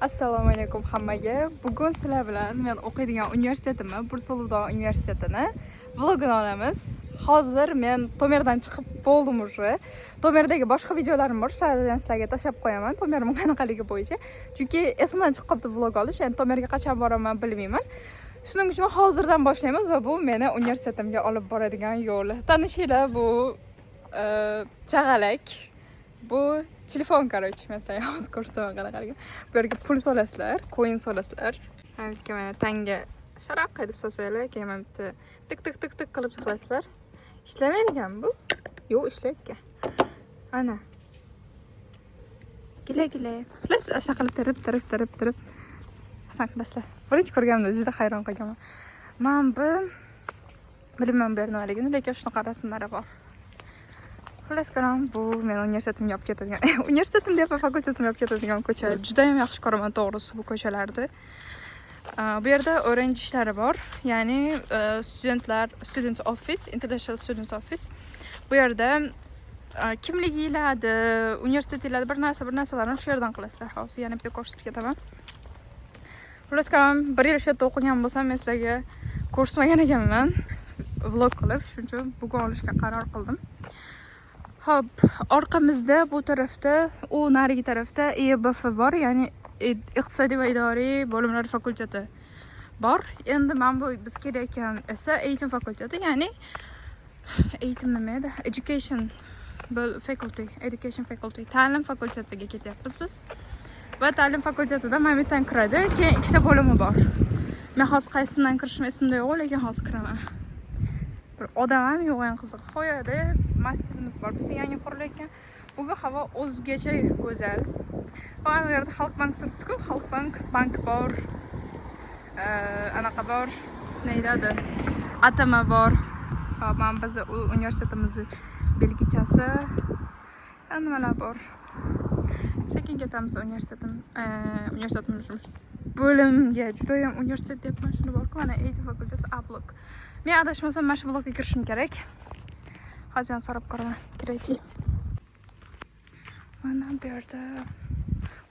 Assalomu alaykum hammaga. Bugun sizlar bilan men o'qiydigan universitetimni, Bursuluvdon universitetini vlogini olamiz. Hozir men Tomerdan chiqib bo'ldim уже. Tomerdagi boshqa videolarim bor, shularni sizlarga tashlab qo'yaman. Tomerning qanaqaligi bo'yicha. Chunki esimdan chiqib qoldi vlog olish. Endi Tomerga qachon boraman bilmayman. Shuning uchun hozirdan boshlaymiz va bu meni universitetimga olib boradigan yo'l. Tanishinglar, bu chag'alak. Bu telefon, короче, men sizlarga hozir ko'rsataman qanaqaligi. Bu yerga pul solasizlar, coin solasizlar. Hammaga mana tanga sharaq qilib solsanglar, keyin mana bitta tik tik tik tik qilib chiqarsizlar. Ishlamaydigan bu? Yo'q, ishlaydi. Ana. Gila. Plus asa qilib tirib. Saqlasizlar. Birinchi ko'rganimda juda hayron qolganman. Men bilmayman bu nimaligini, lekin shunaqa rasmlari bor. Xullas qaram, bu men universitetimga olib ketadigan, universitetimda ham fakultetimga olib ketadigan ko'cha. Juda ham yaxshi ko'raman to'g'risi bu ko'chalarni. Bu yerda o'rinchi ishlari bor, ya'ni student office, international student office. Bu yerda kimliginglarni, universitetlarni bir narsalarni shu yerdan qilasizlar. Hozir yana bitta ko'rsatib ketaman. Xullas qaram, bir yil shu yerda o'qigan bo'lsam, men sizlarga ko'rsatmagan ekanman vlog qilib, shuning uchun bugun olishga qaror qildim. Hop, orqamizda bu tarafda, u narigi tarafda EBF bor, ya'ni iqtisodiy va idoriy bo'limlar fakulteti bor. Endi men bu biz kelayotgan esa eğitim fakulteti, ya'ni eğitim nima edi? Education faculty, ta'lim fakultetiga ketyapmiz biz. Va ta'lim fakultetida men bittadan kiradi, keyin ikkita bo'limi bor. Men hozir qaysidan kirishim esimda yo'q, lekin hozir kiraman. Bir odam ham yo'q, ham qiziq. Qo'yadi, masjidimiz bor. Biz yangi qurilayotgan. Bugun havo o'zgacha go'zal. Va bu yerda Xalqbank turibdi-ku, bank bor. Anaqa bor. Neydi? Atama bor. Ha, men biz universitetimizning belgichasi. Nimalar bor? Sekin ketamiz universitetimiz bo'limga. Juda ham universitet deyapman, shuni bor-ku, mana eğitim fakültesi A blok. Men adashmasam mana shu blokka kirishim kerak. Hozir ham so'rab ko'raman, kiraychi. Mana bu yerda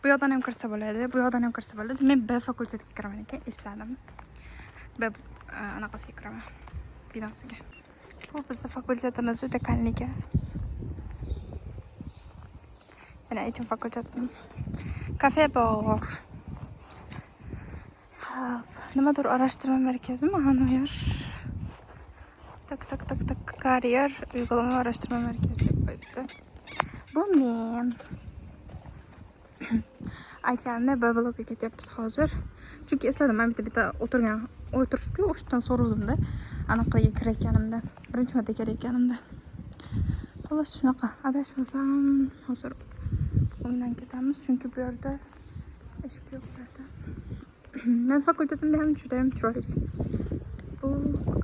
bu yoqdan ham kirsa bo'ladi, bu yoqdan ham kirsa bo'ladi. Men B fakultetiga kiraman ekan, esladim. B anaqasiga kiraman, binosiga. Bu bizning fakultetimizning dekanligi. Yana eğitim fakültetining kafe bor. Nimadir araştırma merkezimi ana yer. Tak kariyer uygulama araştırma merkezi deb qo'yibdi. Bu men aytganimda B blokka ketyapmiz hozir. Chunki esladim, men bitta o'tirishdi, o'shdan so'ravdim-da, anaqaga kirayotganimda, birinchi marta kirayotganimda. Xolos shunaqa, adashmasam hozir o'ngdan ketamiz, chunki bu yerda eshik yo'q bu yerda. Men fakultetimda ham juda ham chiroyli. Bu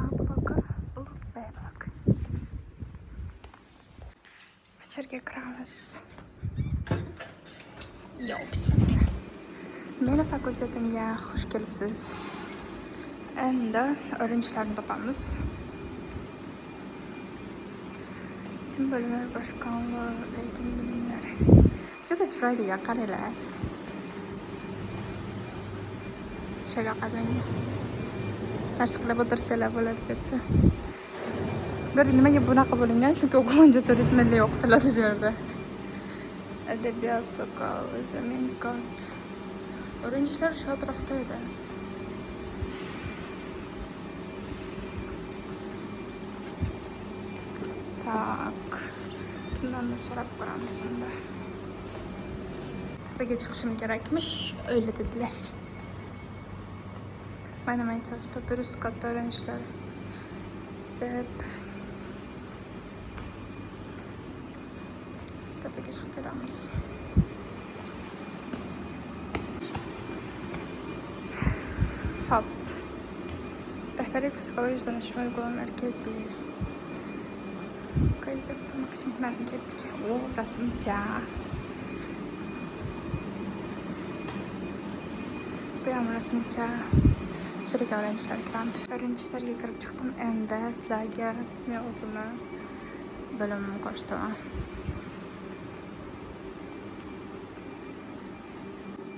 A bloki, bu B bloki. Icheriga kiramiz. Yo, bismillah. Meni fakultetimga xush kelibsiz. Endi o'rinchilarni topamiz. Eğitim bölümleri başkanlığı, eğitim bölümleri. Juda chiroyli, qaranglar. Shaga qadanglar. Dars qilib o'tirsanglar bo'ladi bu yerda. Bu yerda nimaga bunaqa bo'lingan? Chunki o'quvchi ritmli o'qitiladi bu yerda. Adabiyot, soqol, zamin, kod. O'rinchilar shu atrofda edi. Tak. Kimdan so'rab ko'ramiz unda. Tepaga chiqishim kerakmish, öyle dediler. Mana aytamiz, papirus katta o'rinchilar deb tepaga chiqib ketamiz. Hop. Rehberlik psixoloji danışma uygulama merkezi. Kayıtlı tutmak için ben gittik. O rasmca. Bu ham rasmcha. Shunga o'rinchilarga kiramiz. O'rinchilarga kirib chiqdim. Endi sizlarga men o'zimni bilimimni ko'rsataman.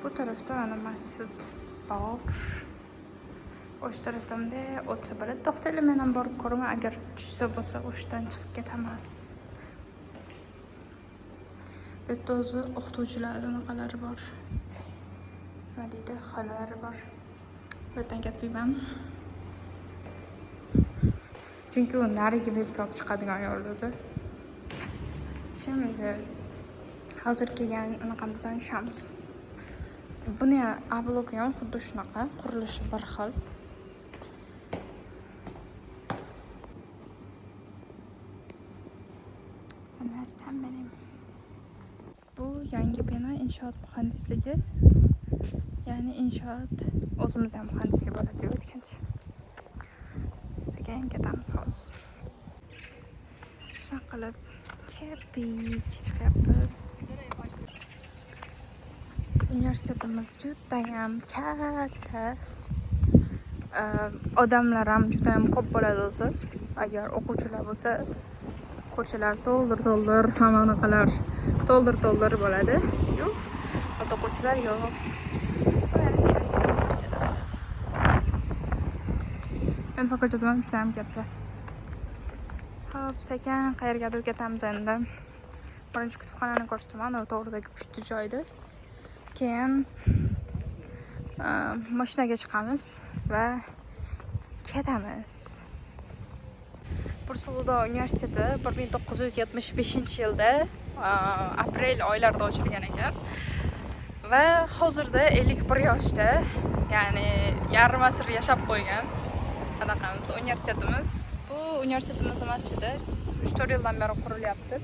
Bu tarafda ana masjid bor. O'sha tarafdan da o'tsa bo'ladi. To'xtaylar, men ham borib ko'raman, agar tushsa bo'lsa o'shdan chiqib ketaman. Bu yerda o'zi o'qituvchilar anaqalari bor. Nima deydi? Xonalari bor. Bu yerdan ketmayman. Chunki u nariga bezga olib chiqadigan yo'l edi. Şimdi hozir kelgan anaqamizdan tushamiz. Buni A bloki ham xuddi shunaqa, qurilishi bir xil. Bu yangi bino inshoot muhandisligi. Ya'ni inshoot o'zimizda ham muhandislik bo'ladi deb aytgancha. Sekin ketamiz hozir. Shunaqa qilib chiqyapmiz. Universitetimiz judayam katta. Odamlar ham judayam ko'p bo'ladi o'zi. Agar o'quvchilar bo'lsa, ko'chalar to'ldir, hamma anaqalar to'ldir bo'ladi. Yo'q, o'z o'quvchilar yo'q. Men fakultetim ham juda ham katta. Hop, sekin qayergadir ketamiz endi. Birinchi kutubxonani ko'rsataman, to'g'ridagi pushti joyda. Keyin mashinaga chiqamiz va ketamiz. Bursa universiteti 1975-yilda aprel oylarida ochilgan ekan. Va hozirda 51 yoshda, ya'ni yarim asr yashab qo'ygan anaqamiz universitetimiz. Bu universitetimiz masjidi 3-4 yildan beri qurilyapti.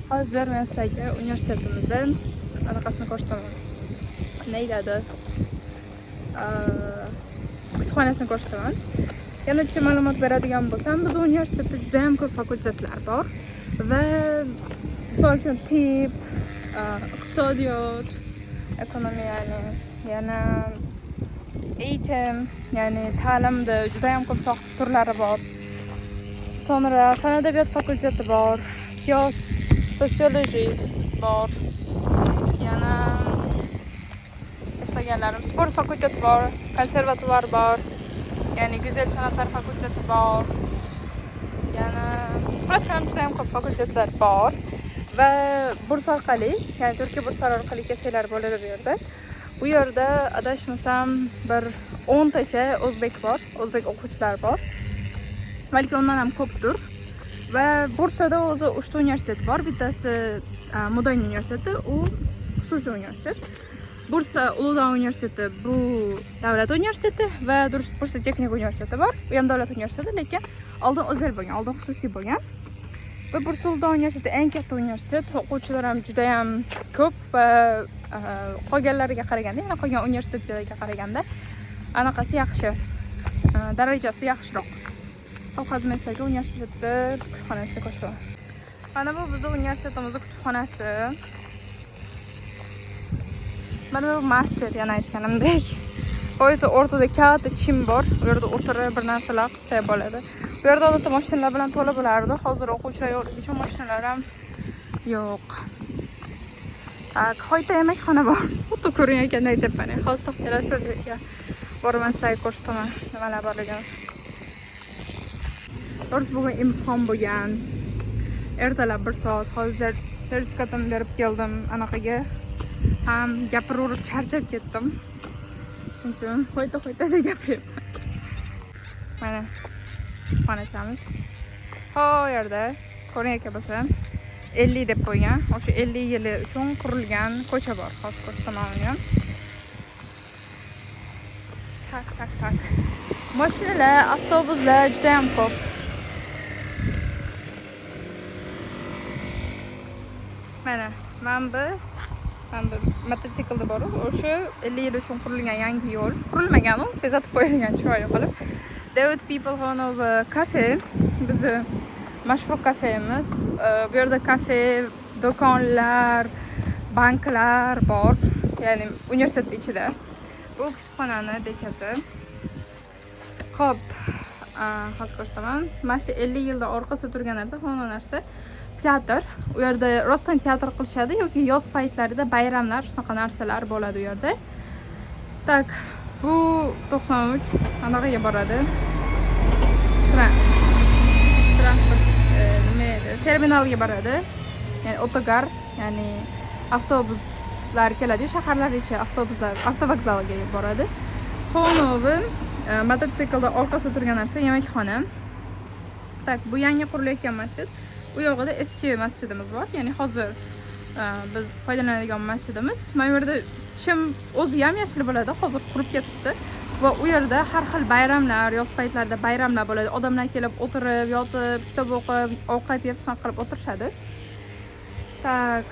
Hozir men sizlarga universitetimizning anaqasini ko'rsataman. Neydi? Kutubxonasini ko'rsataman. Yana ma'lumot beradigan bo'lsam, biz universitetda juda ham ko'p fakultetlar bor va misol uchun tib, iqtisodiyot, ekonomiya, yana eğitim, ya'ni ta'limda juda ham ko'p soha turlari bor. Sonra fan adabiyot fakulteti bor, sosiologiya bor. Yana eslaganlarim sport fakulteti bor, konservatoriya bor. Ya'ni go'zal san'atlar fakulteti bor. Yana juda ham ko'p fakultetlar bor va burs orqali, ya'ni Turkiya burslari orqali kelsanglar bo'ladi bu yerda. Bu yerda adashmasam bir 10 tacha o'zbek bor, o'zbek o'quvchilar bor. Balki undan ham ko'pdir. Va Bursada o'zi 3 ta universitet bor. Bittasi Modern universiteti, u xususiy universitet. Bursa Ulug'dor universiteti bu davlat universiteti va Bursa texnik universiteti bor. Bu ham davlat universiteti, lekin oldin o'zal bo'lgan, oldin xususiy bo'lgan. Va Bursa Ulug'dor universiteti eng katta universitet, o'quvchilar ham juda ham ko'p va qolganlariga qaraganda, yana qolgan universitetlarga qaraganda anaqasi yaxshi, darajasi yaxshiroq. Hozir men sizlarga universitetda kutubxonasini ko'rsataman. Mana bu bizning universitetimizning kutubxonasi. Mana bu masjid, yana aytganimdek. Bu yerda o'rtada katta chim bor. Bu yerda o'tirib bir narsalar qilsa bo'ladi. Bu yerda odatda mashinalar bilan to'la bo'lardi. Hozir o'quvchilar yo'qligi uchun mashinalar ham yo'q. Hoyta yemekxona bor. Xuddi ko'rinayotgandek tepani. Hozir to'xtalar shu yerga boraman, sizlarga ko'rsataman nimalar borligini. Dors bugun imtihon bo'lgan. Ertalab 1 soat. Hozir sertifikatimni berib keldim anaqaga. Ham gapirib charchab ketdim. Shuning uchun hoyta deb gapiryapman. Mana xonachamiz. Bu yerda ko'rinayotgan bo'lsa 50 deb qo'ygan. O'sha 50 yili uchun qurilgan ko'cha bor. Hozir ko'rsataman uni ham. Tak. Mashinalar, avtobuslar juda ham ko'p. Mana bu mototsiklda bor. O'sha 50 yil uchun qurilgan yangi yo'l. Qurilmagan u, bezatib qo'yilgan chiroyli qilib. David People Hanover Cafe bizi mashhur kafemiz. Bu yerda kafe, do'konlar, banklar bor. Ya'ni universitet ichida. Bu kutubxonani bekati. Xo'p, hozir ko'rsataman. Mana shu 50 yilda orqasida turgan narsa, hamma narsa teatr. U yerda rostdan teatr qilishadi yoki yoz paytlarida bayramlar, shunaqa narsalar bo'ladi u yerda. Tak, bu 93 anaqaga boradi. Transport nima edi? Terminalga boradi. Ya'ni otogar, ya'ni avtobuslar keladi, shaharlargacha avtobuslar avtovokzalga boradi. Xonovi mototsiklda orqasida turgan narsa yemakxona. Tak, bu yangi qurilayotgan masjid. U yoqda eski masjidimiz bor. Ya'ni hozir biz foydalanadigan masjidimiz. Mana bu yerda chim o'zi ham yashil bo'ladi, hozir qurib ketibdi. Va u yerda har xil bayramlar, yoz paytlarida bayramlar bo'ladi. Odamlar kelib o'tirib, yotib, kitob o'qib, ovqat yeb, shunaqa qilib o'tirishadi. Tak,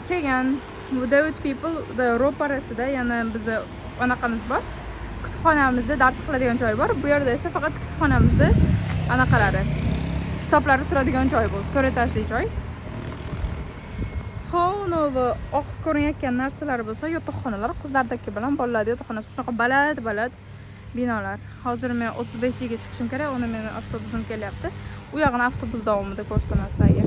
kelgan bu David People ro'parasida yana bizni anaqamiz bor. Kutubxonamizda dars qiladigan joy bor. Bu yerda esa faqat kutubxonamizni anaqalari, kitoblari turadigan joy bu. 4 etajli joy. Xonovi oq ko'rinayotgan narsalar bo'lsa, yotoqxonalar, qizlardagi bilan bolalarda yotoqxonasi shunaqa baland binolar. Hozir men 35 ga chiqishim kerak, uni meni avtobusim kelyapti. U yog'ini avtobus davomida ko'rsataman sizlarga.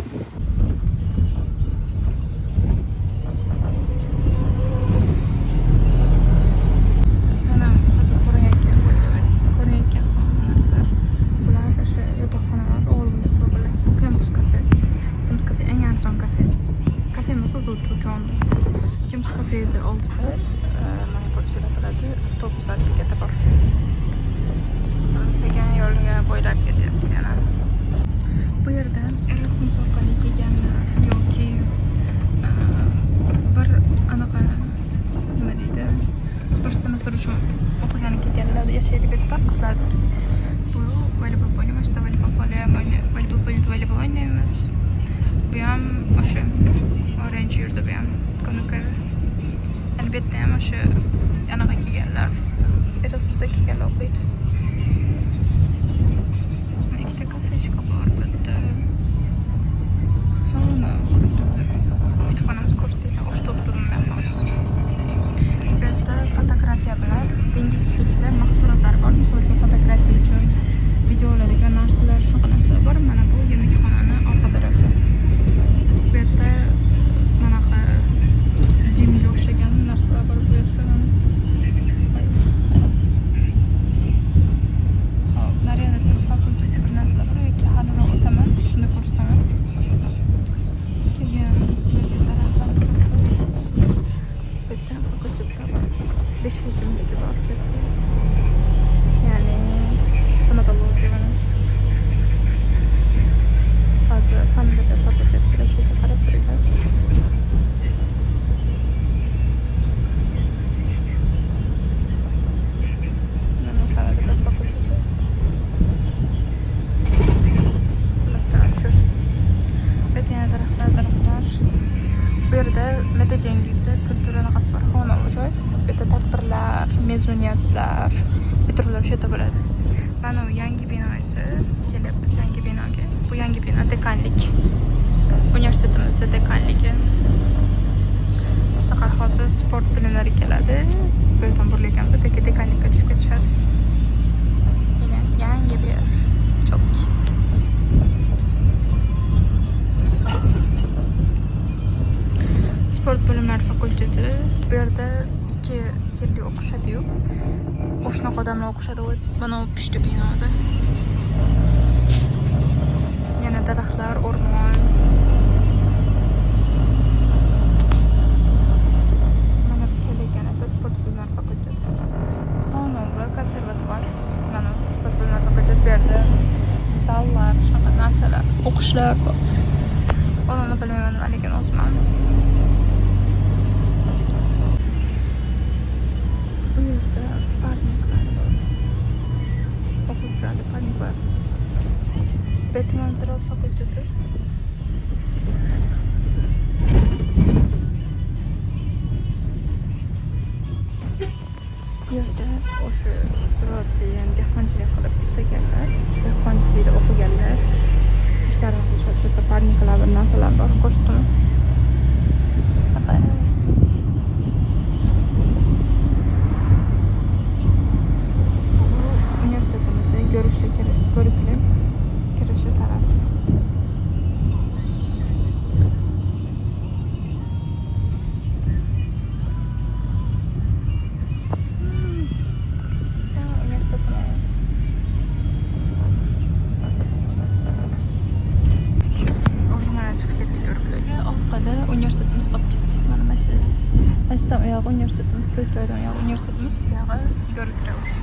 Kim's kafeda oldida mana ko'rsatiladi, avtobuslar bekati bor. Sekin yo'lga bo'ylab ketyapmiz yana. Bu yerda Erasmus orqali kelganlar yoki bir anaqa nima deydi, bir semestr uchun o'qigani kelganlar yashaydi bu yerda qizlar. Bu voleybol o'ynamashda, voleybol o'ynaymiz. Bu ham o'sha orange yurdi bu ham. Albatta ham o'sha anaqa kelganlar, Erasmusda kelganlar o'qiydi. Ikkita kafeshka bor bu yerda. Mana biz kutubxonamiz ko'rsatilgan, o'sha o'tirdim men hozir. Bu yerda fotografiya bilan dengizchilikda mahsulotlar bor. Misol uchun fotografiya uchun video oladigan narsalar, shunaqa narsalar bor. Mana bu yemekxonani orqa tarafi. Bu yerda jimga o'xshagan narsalar bor bu yerda. Hop, nariyada fakultetda bir narsalar bor yoki haliroq o'taman, shuni ko'rsataman. Keyin bu yerda daraxtlar bor. Bu yerda fakultetda dish hekimligi bor bu yerda. Ya'ni stomatologiya mana. Hozir fanlar fakultetida shu qarab turibman. Cengizda kultura naqasi bor, xonova joy. Bu yerda tadbirlar, mezuniyatlar, bitiruvlar o'sha yerda bo'ladi. Mana bu yangi bino esa, kelyapmiz yangi binoga. Bu yangi bino dekanlik. Universitetimizda dekanligi. Faqat hozir sport bilimlari keladi. Bu yerdan burilayotganmiz, yoki dekanlikka tushib ketishadi. Mana yangi bir yer. Çok sport bilimlari fakulteti. Bu yerda 2 yillik o'qishadi-yu. O'shnaqa odamlar o'qishadi. Mana bu pishdi binoda. Yana daraxtlar, o'rmon. Mana bu kelgan esa sport bilimlari fakulteti. Mana bu konservator. Mana bu sport bilimlari fakulteti. Bu yerda zallar, shunaqa narsalar, o'qishlar bor. Onu bilmayman, lekin o'zman. Bu yerda parniklar bor. O'quvchilarga parnik bor. Betman ziraat fakulteti. Bu yerda o'sha ziraat degan dehqonchilik qilib ishlaganlar, dehqonchilikda o'qiganlar ishlarini qilishadi. Shu yerda parniklar bir narsalar bor, ko'rsataman. buyog'i universitetimiz, Ko'kjoyda universitetimiz, buyog'i Yo'rikravush.